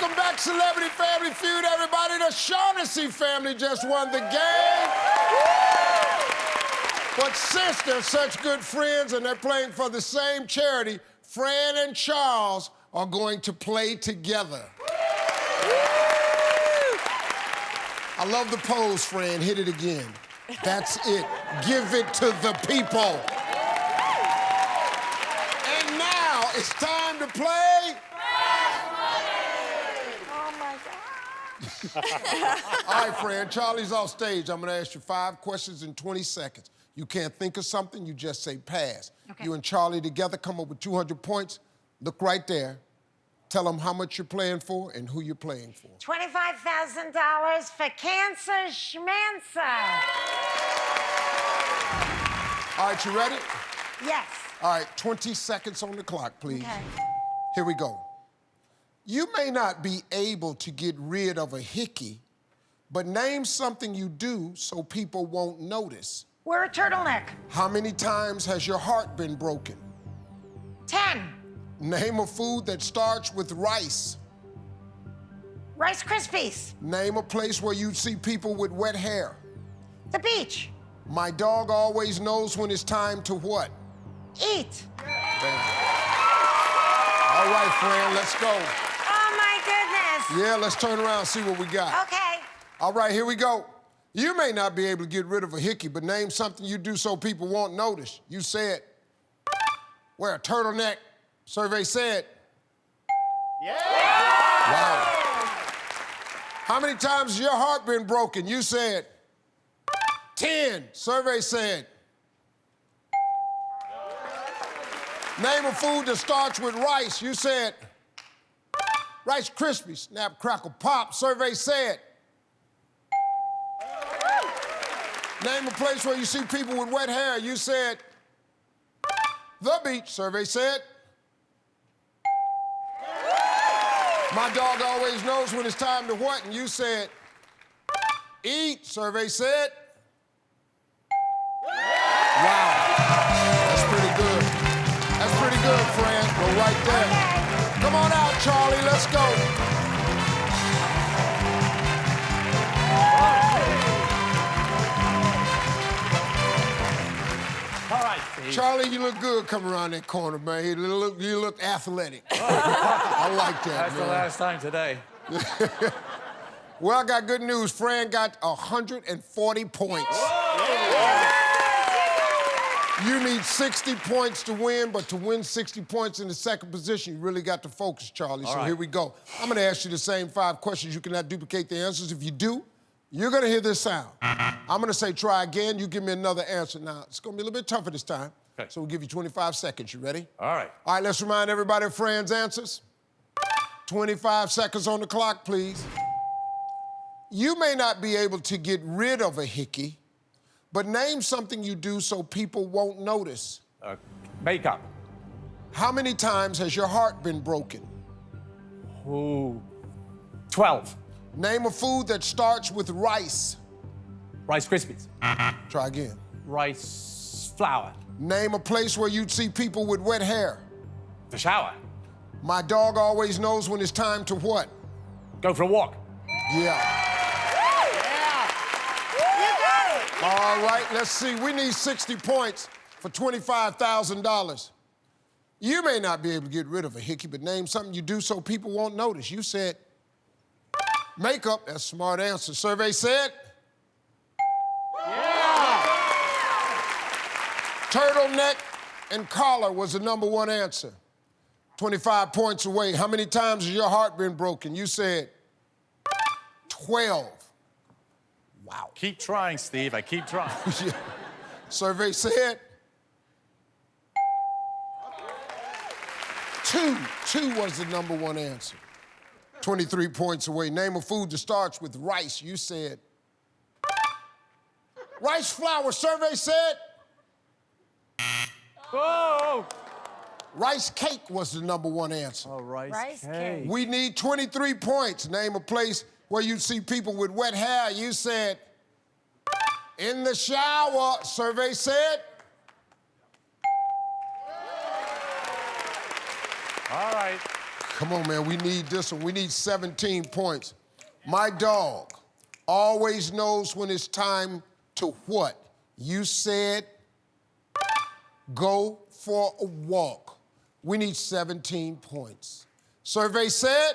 Welcome back, Celebrity Family Feud, everybody. The Shaughnessy family just won the game. But since they're such good friends and they're playing for the same charity, Fran and Charles are going to play together. I love the pose, Fran. Hit it again. That's it. Give it to the people. And now it's time to play. Oh, my God. All right, Fran, Charlie's off stage. I'm gonna ask you 5 questions in 20 seconds. You can't think of something, you just say pass. Okay. You and Charlie together come up with 200 points. Look right there. Tell them how much you're playing for and who you're playing for. $25,000 for Cancer Schmancer. All right, you ready? Yes. All right, 20 seconds on the clock, please. Okay. Here we go. You may not be able to get rid of a hickey, but name something you do so people won't notice. Wear a turtleneck. How many times has your heart been broken? 10. Name a food that starts with rice. Rice Krispies. Name a place where you see people with wet hair. The beach. My dog always knows when it's time to what? Eat. All right, Fran, let's go. Oh, my goodness. Yeah, let's turn around and see what we got. Okay. All right, here we go. You may not be able to get rid of a hickey, but name something you do so people won't notice. You said, wear a turtleneck. Survey said. Yeah! Wow. How many times has your heart been broken? You said 10. Survey said. Name a food that starts with rice. You said Rice Krispies, Snap, Crackle, Pop. Survey said. Name a place where you see people with wet hair. You said the beach. Survey said. My dog always knows when it's time to what, and you said eat. Survey said. Wow. That's pretty good. That's pretty good, Fran. We're right there. Okay. Come on out, Charlie. Let's go. All right, Steve. Charlie, you look good coming around that corner, man. You look athletic. I like that, That's man. the last time today. Well, I got good news. Fran got 140 points. You need 60 points to win, but to win 60 points in the second position, you really got to focus, Charlie. So here we go. I'm gonna ask you the same 5 questions. You cannot duplicate the answers. If you do, you're gonna hear this sound. I'm gonna say try again. You give me another answer. Now, it's gonna be a little bit tougher this time. Okay. So we'll give you 25 seconds. You ready? All right. All right, let's remind everybody of Fran's answers. 25 seconds on the clock, please. You may not be able to get rid of a hickey, but name something you do so people won't notice. Makeup. How many times has your heart been broken? Ooh. 12. Name a food that starts with rice. Rice Krispies. Try again. Rice flour. Name a place where you'd see people with wet hair. The shower. My dog always knows when it's time to what? Go for a walk. Yeah. All right, let's see. We need 60 points for $25,000. You may not be able to get rid of a hickey, but name something you do so people won't notice. You said makeup. That's a smart answer. Survey said. Yeah! Turtleneck and collar was the #1 answer. 25 points away. How many times has your heart been broken? You said 12. Wow. Keep trying, Steve. I keep trying. Survey said 2. 2 was the #1 answer. 23 points away. Name a food that starts with rice. You said rice flour. Survey said Whoa! rice cake was the #1 answer. Oh, Rice cake. We need 23 points. Name a place where you see people with wet hair. You said in the shower. Survey said All right. Come on, man, we need this one. We need 17 points. My dog always knows when it's time to what? You said go for a walk. We need 17 points. Survey said